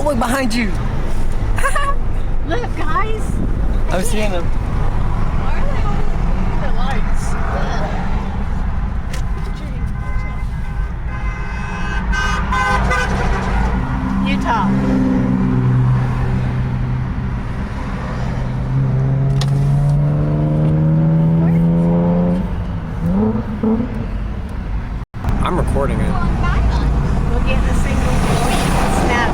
Oh, look behind you. Look, guys. I'm seeing them. Why are they all the lights? Utah. I'm recording it. We'll get a single snap.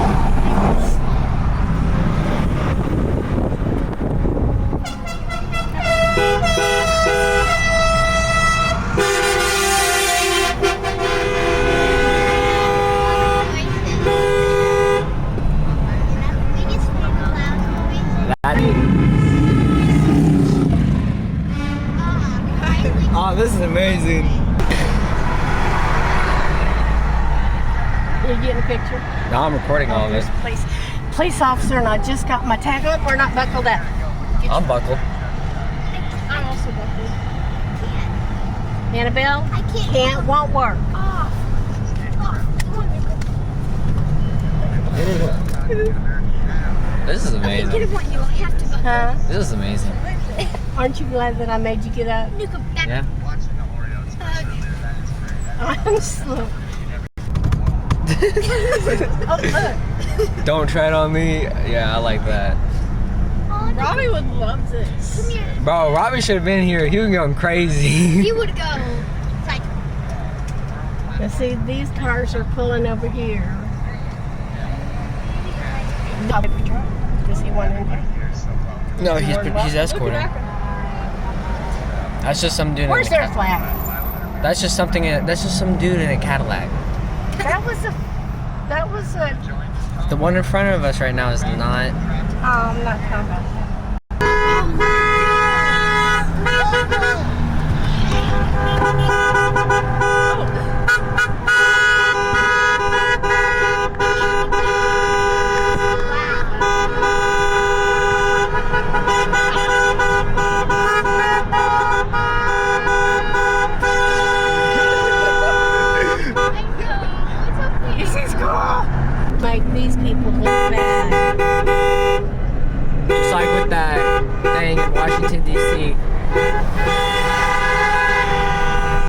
Oh, this is amazing. You getting a picture? No, I'm recording all of this. Police officer, and I just got my tag up. We're not buckled up. I'm buckled. I'm also buckled. Annabelle? I can't. Can't, won't work. This is amazing. Get what you have to go. Huh? This is amazing. Aren't you glad that I made you get up? Yeah. I'm slow. Oh, look. Don't tread on me. Yeah, I like that. Robbie would love this. Come here. Bro, Robbie should have been here. He was going crazy. He would go. Like, Now see, these cars are pulling over here. Does he want in here? No, he's escorting. That's just some dude. Where's their flag? That's just something. That's just some dude in a Cadillac. That was a. The one in front of us right now is not. Oh, I'm not talking about that.